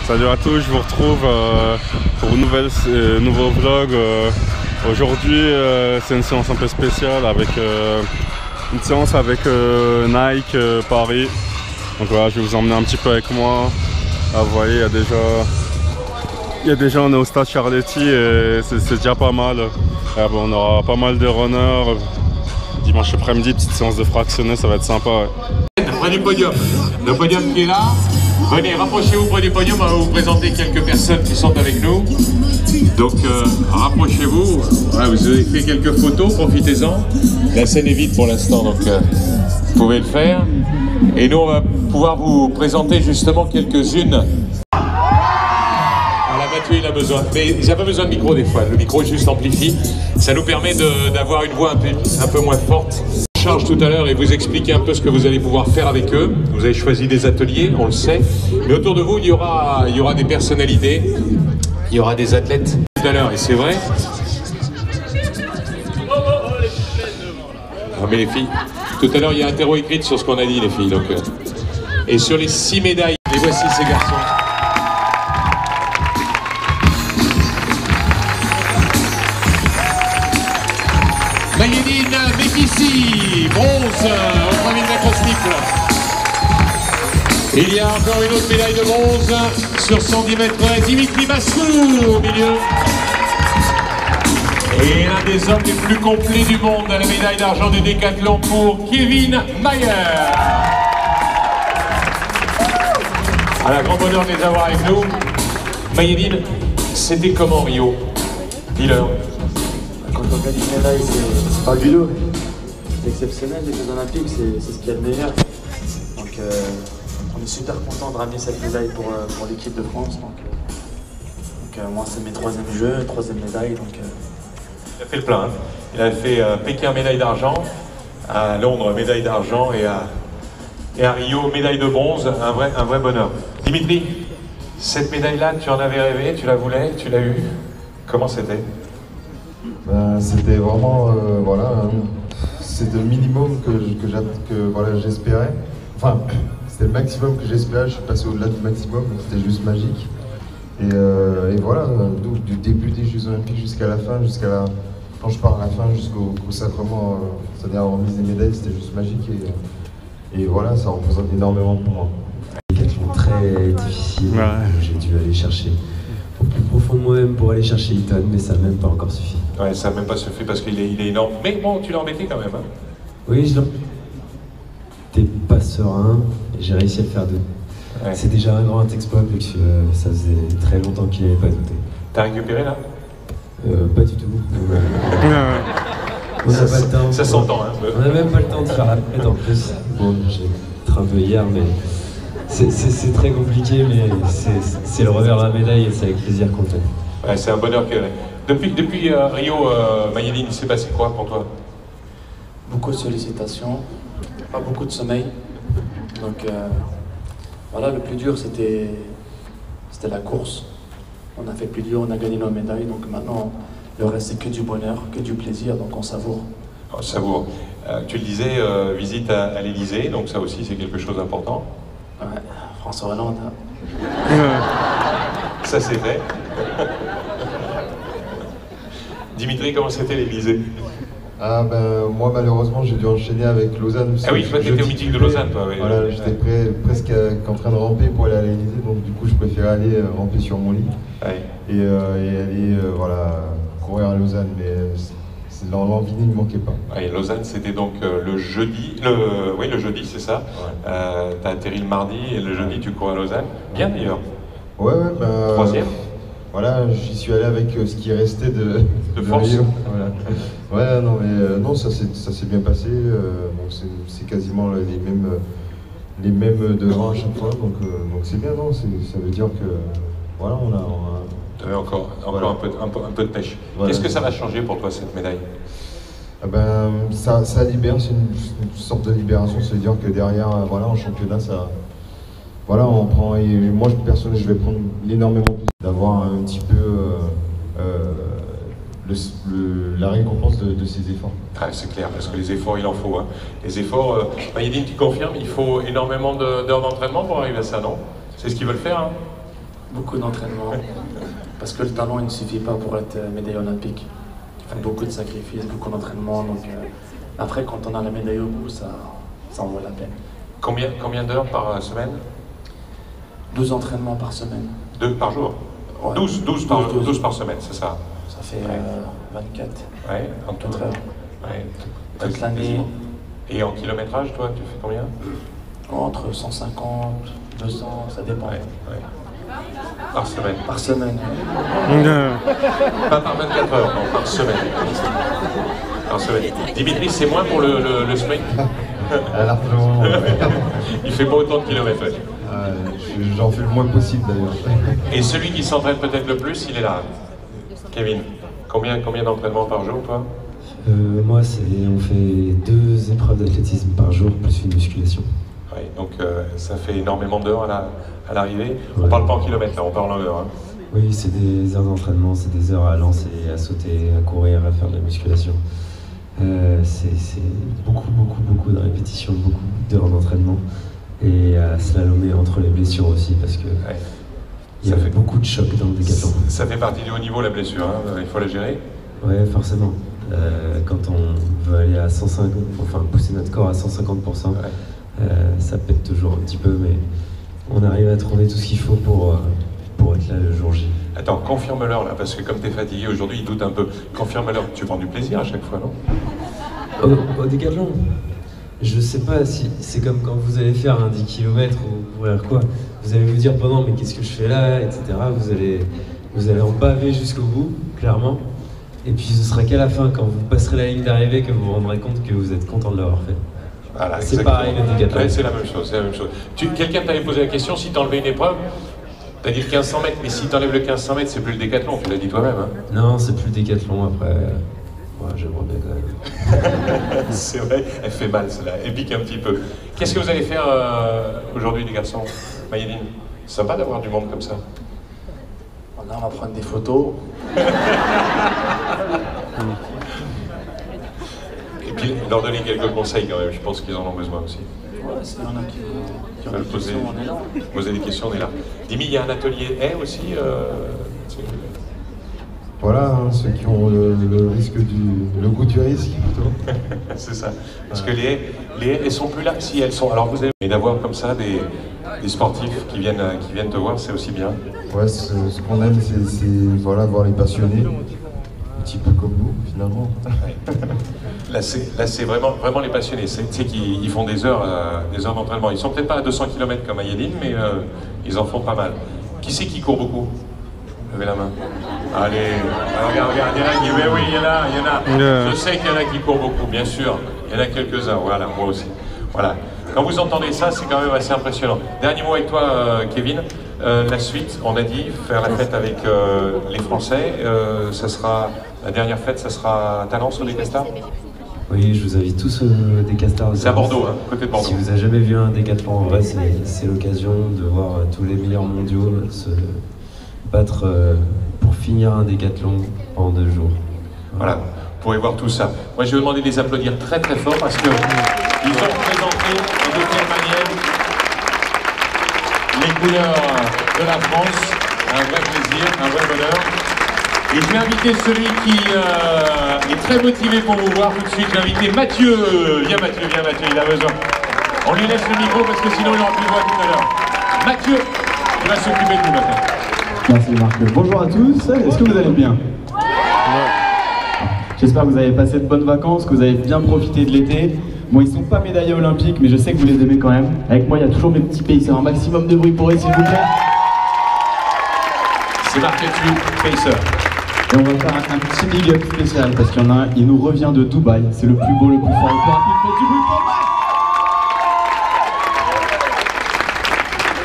Salut à tous, je vous retrouve pour un nouveau vlog. Aujourd'hui c'est une séance un peu spéciale avec une séance avec Nike Paris. Donc voilà, je vais vous emmener un petit peu avec moi. Là, vous voyez, on est au stade Charletti et c'est déjà pas mal. Bon, on aura pas mal de runners. Dimanche après-midi, petite séance de fractionné, ça va être sympa. Ouais. Près du podium, le podium qui est là. Venez, rapprochez-vous près du podium, on va vous présenter quelques personnes qui sont avec nous. Donc, rapprochez-vous. Voilà, vous avez fait quelques photos, profitez-en. La scène est vide pour l'instant, donc vous pouvez le faire. Et nous, on va pouvoir vous présenter justement quelques-unes. Alors, Mathieu, il a besoin, mais il n'a pas besoin de micro des fois. Le micro juste amplifie. Ça nous permet d'avoir une voix un peu moins forte. Charge tout à l'heure et vous expliquer un peu ce que vous allez pouvoir faire avec eux. Vous avez choisi des ateliers, on le sait, mais autour de vous il y aura des personnalités, il y aura des athlètes tout à l'heure, et c'est vrai. Non mais les filles, tout à l'heure il y a un terreau écrit sur ce qu'on a dit les filles, donc et sur les 6 médailles, les voici ces garçons. Mayedine Mekissi, bronze au 3000 mètres au steeple. Il y a encore une autre médaille de bronze sur 110 mètres, Dimitri Mascou au milieu. Et l'un des hommes les plus complets du monde, la médaille d'argent du décathlon pour Kevin Mayer. Un grand bonheur de les avoir avec nous. Mayedine, c'était comment Rio? Dis-leur. Quand on gagne une médaille, c'est pas du lot. C'est exceptionnel, les Jeux Olympiques, c'est ce qu'il y a de meilleur. Donc on est super content de ramener cette médaille pour l'équipe de France. Donc moi c'est mes 3e Jeux, 3e médaille. Donc, Il a fait le plein. Hein. Il a fait Pékin médaille d'argent, à Londres médaille d'argent et à Rio médaille de bronze. Un vrai bonheur. Dimitri, cette médaille-là, tu en avais rêvé, tu la voulais, tu l'as eue. Comment c'était? C'était vraiment, voilà, c'était le minimum que voilà, j'espérais. Enfin, c'était le maximum que j'espérais, je suis passé au-delà du maximum, c'était juste magique. Et voilà, donc, du début des Jeux Olympiques jusqu'à la fin, quand je pars à la fin, jusqu'au sacrement, c'est-à-dire la remise des médailles, c'était juste magique. Et voilà, ça représente énormément pour moi. Les questions très difficiles, j'ai dû aller chercher au plus profond de moi-même pour aller chercher Eaton, mais ça n'a même pas encore suffi. Ouais, ça n'a même pas suffi parce qu'il est énorme. Mais bon, tu l'as embêté quand même. Hein. Oui, je n'étais pas serein et j'ai réussi à le faire deux. Ouais. C'est déjà un grand exploit vu que ça faisait très longtemps qu'il n'avait pas douté. T'as récupéré là? Pas du tout. On n'a pas le temps. Ça s'entend. Hein, on n'a même pas le temps de faire la fête en plus. Bon, j'ai été un peu hier, mais c'est très compliqué, mais c'est le revers de la médaille et c'est avec plaisir qu'on le fait. Ouais, c'est un bonheur que... Depuis Rio, Mayedine, il s'est passé quoi pour toi? beaucoup de sollicitations, pas beaucoup de sommeil. Donc voilà, le plus dur c'était la course. On a fait plus dur, on a gagné nos médailles, donc maintenant le reste c'est que du bonheur, que du plaisir, donc on savoure. On savoure. Tu le disais, visite à l'Elysée, donc ça aussi c'est quelque chose d'important. Ouais, François Hollande. Hein. Ça c'est fait. Dimitri, comment c'était l'Elysée? Ah ben moi malheureusement j'ai dû enchaîner avec Lausanne. Ah oui, toi t'étais au meeting de Lausanne toi. Oui. Voilà, j'étais presque en train de ramper pour aller à l'Elysée, donc du coup je préférais aller ramper sur mon lit et aller voilà, courir à Lausanne, mais l'envie ne me manquait pas. Et Lausanne c'était donc le jeudi, oui le jeudi c'est ça, ouais. T'as atterri le mardi et le jeudi tu cours à Lausanne, bien d'ailleurs. Ouais, ben... 3e. Voilà, j'y suis allé avec ce qui restait de force. Rio. Voilà. Ouais, non, mais non, ça s'est bien passé. C'est quasiment les mêmes devants à chaque fois, donc c'est bien, non. Ça veut dire que voilà, on a t'avais encore voilà. un peu de pêche. Voilà. Qu'est-ce que ça va changer pour toi cette médaille? Ah ben, ça libère, c'est une sorte de libération. Ça veut dire que derrière, voilà, en championnat, ça. Voilà, on prend, et moi personnellement je vais prendre énormément plus d'avoir un petit peu la récompense de ces efforts. Ah, c'est clair, parce que les efforts il en faut. Hein. Les efforts, Mayedine, tu confirmes, il faut énormément d'heures d'entraînement pour arriver à ça, non? C'est ce qu'ils veulent faire, hein? Beaucoup d'entraînement. Parce que le talent, il ne suffit pas pour être médaille olympique. Il faut beaucoup de sacrifices, beaucoup d'entraînement. Donc après, quand on a la médaille au bout, ça en vaut la peine. Combien d'heures par semaine? 12 entraînements par semaine. 2 par jour? Ouais. 12 par semaine, c'est ça? Ça fait 24. Ouais, en tout 4 heures. Ouais. Toute l'année. Et en kilométrage, toi, tu fais combien? Entre 150, 200, ça dépend. Ouais. Par semaine? Par semaine. Pas par 24 heures, non, par semaine. Par semaine. Dimitri, c'est moins pour le sprint? Largement, ouais. Il fait pas autant de kilomètres. Ouais. J'en fais le moins possible d'ailleurs. Et celui qui s'entraîne peut-être le plus, il est là. Kevin, combien d'entraînements par jour, toi? Moi, on fait 2 épreuves d'athlétisme par jour, plus une musculation. Oui, donc ça fait énormément d'heures à l'arrivée. On Ouais. parle pas en kilomètres, là, on parle en heures. Hein. Oui, c'est des heures d'entraînement, c'est des heures à lancer, à sauter, à courir, à faire de la musculation. C'est beaucoup de répétitions, beaucoup d'heures d'entraînement. Et à slalomer entre les blessures aussi, parce que il y a beaucoup de chocs dans le décathlon. Ça fait partie du haut niveau, la blessure, hein. Il faut la gérer. Ouais, forcément. Quand on veut aller à 150, enfin pousser notre corps à 150%, ça pète toujours un petit peu, mais on arrive à trouver tout ce qu'il faut pour être là le jour J. Attends, confirme-leur là, parce que comme tu es fatigué aujourd'hui, il doute un peu. Confirme-leur, tu prends du plaisir à chaque fois, non? Au décathlon, je sais pas si c'est comme quand vous allez faire un 10 km ou courir quoi. Vous allez vous dire pendant mais qu'est-ce que je fais là, etc. Vous allez en baver jusqu'au bout, clairement. Et puis ce sera qu'à la fin, quand vous passerez la ligne d'arrivée, que vous vous rendrez compte que vous êtes content de l'avoir fait. Voilà, c'est pareil le décathlon. Ouais, c'est la même chose, c'est la même chose. Quelqu'un t'avait posé la question, si t'enlevais une épreuve, t'as dit le 1500 mètres, mais si t'enlèves le 1500 mètres, c'est plus le décathlon, tu l'as dit toi-même. Hein. Non, c'est plus le décathlon après. Ouais, j'aimerais bien quand même. C'est vrai, elle fait mal celle-là, elle pique un petit peu. Qu'est-ce que vous allez faire aujourd'hui les garçons? Mayedine, sympa d'avoir du monde comme ça. On va prendre des photos. Et puis leur donner quelques conseils quand même, je pense qu'ils en ont besoin aussi. Ouais, s'il y en a qui veulent poser des questions, on est là. Dimi, il y a un atelier aussi Voilà, hein, ceux qui ont le goût du risque plutôt. C'est ça. Parce que les haies, elles sont plus là. Si elles sont. Alors vous avez d'avoir comme ça des sportifs qui viennent te voir, c'est aussi bien. Ouais, ce qu'on aime, c'est voilà, voir les passionnés, un petit peu comme nous finalement. Là, c'est vraiment les passionnés. C'est qu'ils font des heures d'entraînement. Ils sont peut-être pas à 200 km comme Mayedine, mais ils en font pas mal. Qui c'est qui court beaucoup? Levez la main. Allez, regarde, il y en a qui... Mais oui, il y en a. Je sais qu'il y en a qui courent beaucoup, bien sûr. Il y en a quelques-uns, voilà, moi aussi. Voilà. Quand vous entendez ça, c'est quand même assez impressionnant. Dernier mot avec toi, Kevin. La suite, on a dit, faire la fête avec les Français. Ça sera, la dernière fête, ça sera Talence au Décastars? Oui, je vous invite tous au Décastars. C'est à Bordeaux, hein, côté de Bordeaux. Si vous n'avez jamais vu un décathlon, en vrai, c'est l'occasion de voir tous les meilleurs mondiaux se battre pour finir un décathlon en 2 jours. Voilà, vous pourrez voir tout ça. Moi, je vais demander de les applaudir très très fort parce qu'ils ont représenté de quelle manière les couleurs de la France. Un vrai plaisir, un vrai bonheur. Et je vais inviter celui qui est très motivé pour vous voir tout de suite. Je vais inviter Mathieu. Viens Mathieu, il a besoin. On lui laisse le micro parce que sinon il n'aura plus de voix tout à l'heure. Mathieu, il va s'occuper de vous maintenant. Merci Marc. Bonjour à tous, est-ce que vous allez bien? J'espère que vous avez passé de bonnes vacances, que vous avez bien profité de l'été. Bon, ils sont pas médaillés olympiques, mais je sais que vous les aimez quand même. Avec moi, il y a toujours mes petits pays, c'est un maximum de bruit pour eux, s'il vous plaît. C'est marqué dessus, Pacer. Et on va faire un petit big up spécial, parce qu'il y en a un, il nous revient de Dubaï. C'est le plus beau, le plus fort, le plus rapide. Faites du bruit pour Mike!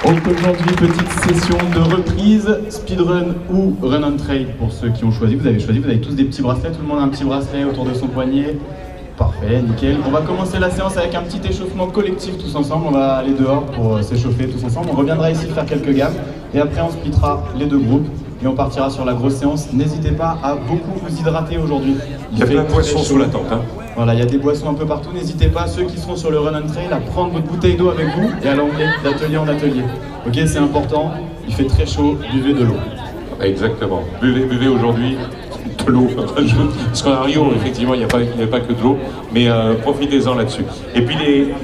Donc aujourd'hui, petite session de reprise, speedrun ou run on trail pour ceux qui ont choisi. Vous avez tous des petits bracelets, tout le monde a un petit bracelet autour de son poignet. Parfait, nickel. On va commencer la séance avec un petit échauffement collectif tous ensemble. On va aller dehors pour s'échauffer tous ensemble. On reviendra ici faire quelques gammes et après on splittera les 2 groupes et on partira sur la grosse séance. N'hésitez pas à beaucoup vous hydrater aujourd'hui. Il y a plein de boissons sous la tente. Hein. Voilà, il y a des boissons un peu partout. N'hésitez pas, ceux qui seront sur le run and trail, à prendre votre bouteille d'eau avec vous et à l'emmener d'atelier en atelier. Ok, c'est important, il fait très chaud, buvez de l'eau. Exactement. Buvez aujourd'hui de l'eau. Parce qu'en Rio, effectivement, il n'y a pas que de l'eau, mais profitez-en là-dessus. Et puis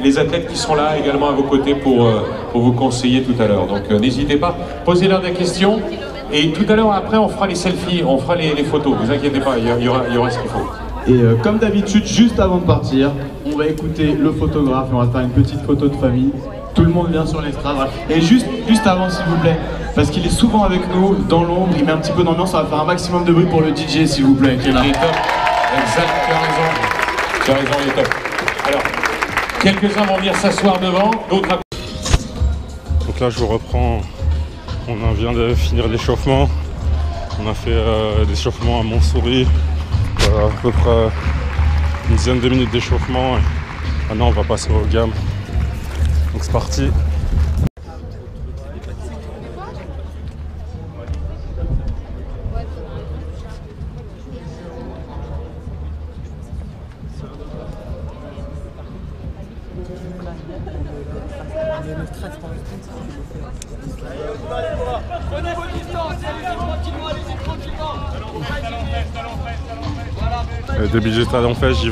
les athlètes qui sont là également à vos côtés pour vous conseiller tout à l'heure. Donc n'hésitez pas, posez-leur des questions. Et tout à l'heure, après, on fera les selfies, on fera les photos. Ne vous inquiétez pas, il y aura ce qu'il faut. Et comme d'habitude, juste avant de partir, on va écouter le photographe et on va faire une petite photo de famille. Tout le monde vient sur l'estrade. Et juste avant, s'il vous plaît, parce qu'il est souvent avec nous, dans l'ombre, il met un petit peu d'ambiance, on va faire un maximum de bruit pour le DJ, s'il vous plaît, qui est là. Il est top. Exact, tu as raison, il est top. Alors, quelques-uns vont venir s'asseoir devant, d'autres à... Donc là je vous reprends, on vient de finir l'échauffement. On a fait l'échauffement à Montsouris, à peu près une dizaine de minutes d'échauffement. Maintenant on va passer aux gammes. Donc c'est parti. Prenez vos distances, allez-y tranquillement, allez-y. Début du talon fait, j'y vais.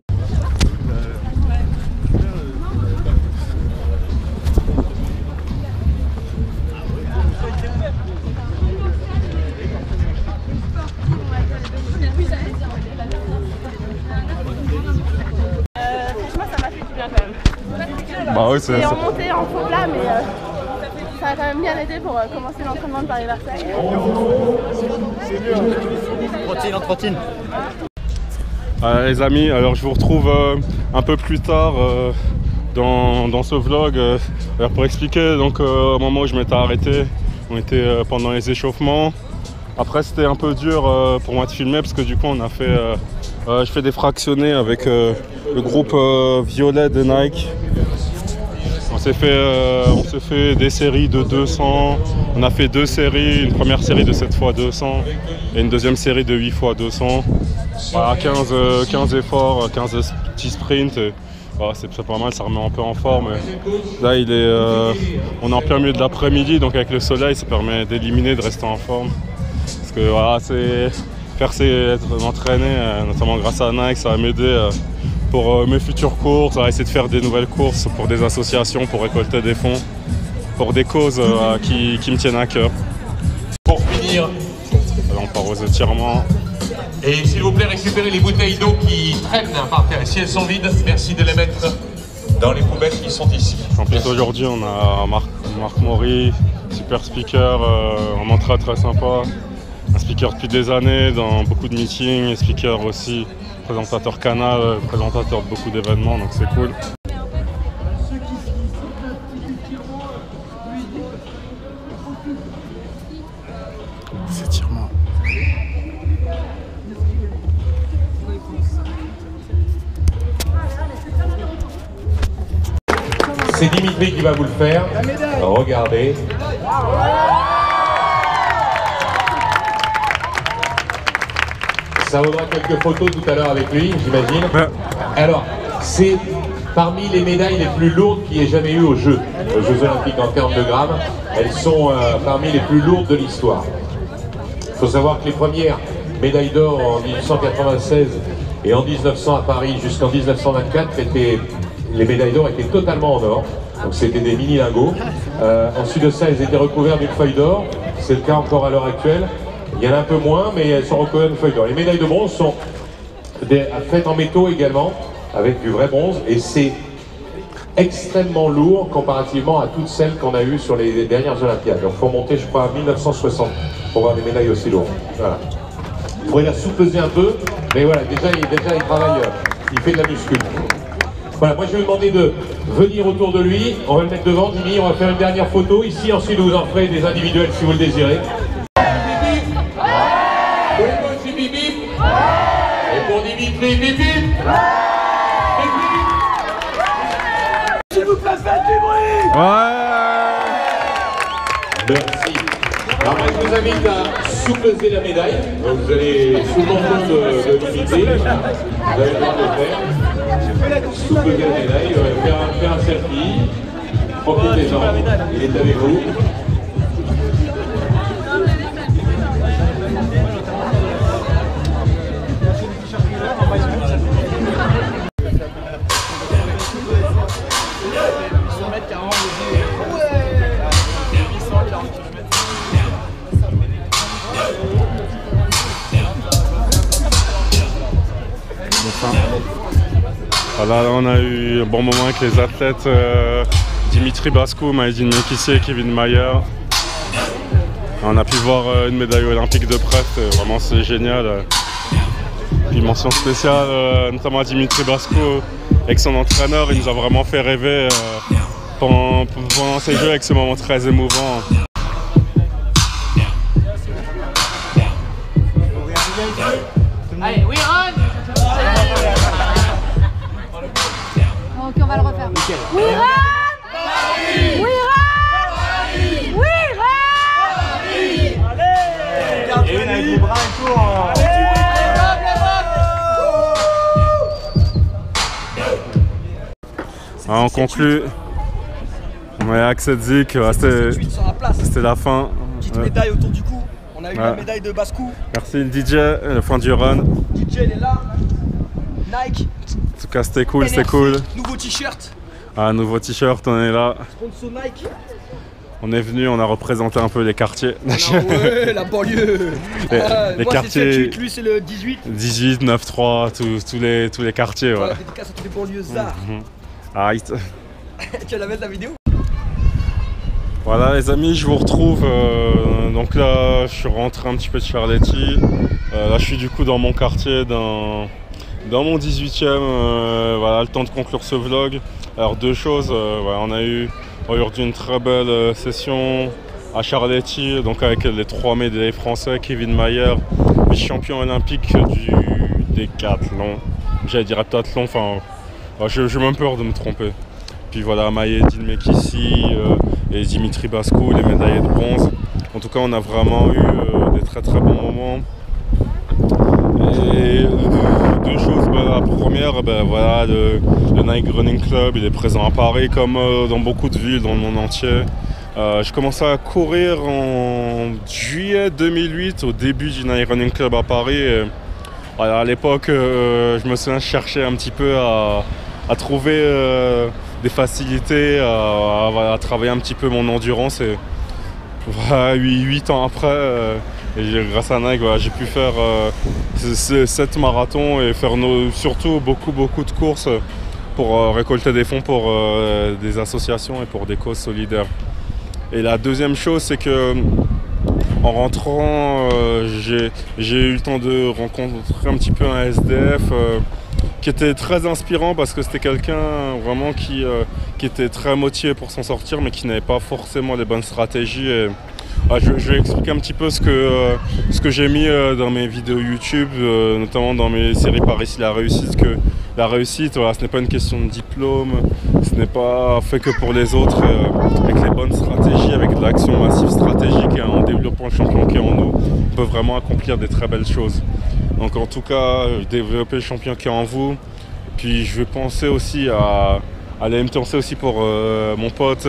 Franchement, ça m'a fait du bien quand même. Bah oui, c'est remonté en faux plat, mais ça a quand même bien aidé pour commencer l'entraînement de Paris-Versailles. Trottine. Les amis, alors je vous retrouve un peu plus tard dans ce vlog pour expliquer donc au moment où je m'étais arrêté, on était pendant les échauffements. Après c'était un peu dur pour moi de filmer parce que du coup on a fait je fais des fractionnés avec le groupe violet de Nike. On s'est fait des séries de 200, on a fait 2 séries, une première série de 7x200 et une deuxième série de 8x200. Voilà, 15 efforts, 15 petits sprints. Voilà, c'est pas mal, ça remet un peu en forme. Là, on est en plein milieu de l'après-midi, donc avec le soleil, ça permet d'éliminer, de rester en forme. Parce que voilà, m'entraîner, notamment grâce à Nike, ça va m'aider pour mes futures courses, à essayer de faire des nouvelles courses pour des associations, pour récolter des fonds, pour des causes qui me tiennent à cœur. Pour finir, alors, on part aux étirements. Et s'il vous plaît, récupérez les bouteilles d'eau qui traînent par terre. Si elles sont vides, merci de les mettre dans les poubelles qui sont ici. En plus aujourd'hui on a Marc Maury, super speaker, vraiment très sympa. Un speaker depuis des années dans beaucoup de meetings, speaker aussi, présentateur canal, présentateur de beaucoup d'événements, donc c'est cool. C'est étirement. C'est Dimitri qui va vous le faire. Regardez. Ça vaudra quelques photos tout à l'heure avec lui, j'imagine. Alors, c'est parmi les médailles les plus lourdes qu'il y ait jamais eu aux Jeux Olympiques en termes de grammes. Elles sont parmi les plus lourdes de l'histoire. Il faut savoir que les premières médailles d'or en 1896 et en 1900 à Paris jusqu'en 1924, les médailles d'or étaient totalement en or. Donc c'était des mini-lingots. Ensuite de ça, elles étaient recouvertes d'une feuille d'or. C'est le cas encore à l'heure actuelle. Il y en a un peu moins, mais elles sont recouvertes d'une feuille d'or. Les médailles de bronze sont faites en métaux également, avec du vrai bronze. Et c'est extrêmement lourd comparativement à toutes celles qu'on a eues sur les dernières Olympiades. Il faut monter, je crois, à 1960 pour avoir des médailles aussi lourdes. Voilà. Il faudrait la sous-peser un peu, mais voilà, déjà il travaille, il fait de la muscu. Voilà, moi je vais vous demander de venir autour de lui. On va le mettre devant, Dimi, on va faire une dernière photo ici. Ensuite, vous en ferez des individuels si vous le désirez. Et pour Dimitri, bip bip. S'il vous plaît, faites du bruit. Merci. Alors moi je vous invite à sous-peser la médaille. Donc vous allez sous le menton de Dimitri. Vous avez le droit de le faire. Sous-peser la médaille, faire un selfie. Profitez-en, il est avec vous. Voilà, on a eu un bon moment avec les athlètes Dimitri Bascu, Maïdine Mekissi et Kevin Mayer. On a pu voir une médaille olympique de près, vraiment c'est génial. Puis mention spéciale notamment à Dimitri Bascu avec son entraîneur, il nous a vraiment fait rêver pendant ces jeux avec ce moment très émouvant. Allez, we run. Ok, on va le refaire. We run. We run. We run. Et une avec les bras et tout. On conclut. Ouais, Aksetzik, c'était la fin. Petite médaille autour du cou. On a eu la médaille de Bascu. Merci le DJ, la fin du run. DJ il est là. Nike. En tout cas c'était cool, c'était cool. Nouveau t-shirt. Ah, nouveau t-shirt, on est là. Sponsor Nike. On est venu, on a représenté un peu les quartiers. Ouais, la banlieue. Les moi, quartiers. C'est 7-8, lui c'est le 18. 18, 9-3, tous les quartiers. Voilà, Ouais. dédicace à tous les banlieues zars. Arrête. Tu vas la mettre la vidéo? Voilà les amis, je vous retrouve. Donc là, je suis rentré un petit peu de Charletti. Là, je suis du coup dans mon quartier, dans mon 18e. Voilà, le temps de conclure ce vlog. Alors deux choses. Voilà, on a eu aujourd'hui une très belle session à Charletti, donc avec les 3 médaillés français, Kevin Mayer, vice-champion olympique du décathlon. J'allais dire heptathlon, enfin, j'ai même peur de me tromper. Puis voilà, Maïdine Mekissi et Dimitri Bascu, les médaillés de bronze. En tout cas, on a vraiment eu des très bons moments. Et deux choses, la première, voilà, le Nike Running Club, il est présent à Paris comme dans beaucoup de villes dans le monde entier. Je commençais à courir en juillet 2008, au début du Nike Running Club à Paris. Et, voilà, à l'époque, je me souviens, je cherchais un petit peu à trouver des facilités, à travailler un petit peu mon endurance. Et voilà, 8 ans après, et grâce à Nike, voilà, j'ai pu faire 7 marathons et faire surtout beaucoup de courses pour récolter des fonds pour des associations et pour des causes solidaires. Et la deuxième chose, c'est que en rentrant, j'ai eu le temps de rencontrer un petit peu un SDF qui était très inspirant parce que c'était quelqu'un vraiment qui était très motivé pour s'en sortir mais qui n'avait pas forcément les bonnes stratégies. Et, je vais expliquer un petit peu ce que j'ai mis dans mes vidéos YouTube, notamment dans mes séries Par ici la réussite, que la réussite, voilà, ce n'est pas une question de diplôme, ce n'est pas fait que pour les autres. Avec les bonnes stratégies, avec de l'action massive stratégique et en développant le champion qui est en nous, on peut vraiment accomplir des très belles choses. Donc en tout cas, développer le champion qui est en vous. Puis je vais penser aussi à l'AMT aussi pour mon pote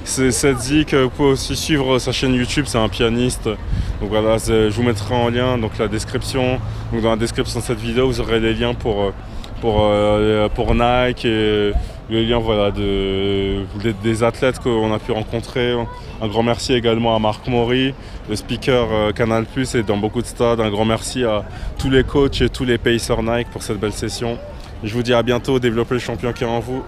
Setzik. Vous pouvez aussi suivre sa chaîne YouTube, c'est un pianiste. Donc voilà, je vous mettrai en lien donc la description. Donc dans la description de cette vidéo, vous aurez les liens pour Nike et les liens, voilà, des athlètes qu'on a pu rencontrer. Un grand merci également à Marc Maury, le speaker Canal+, et dans beaucoup de stades. Un grand merci à tous les coachs et tous les pacers Nike pour cette belle session. Je vous dis à bientôt, développez le champion qui est en vous.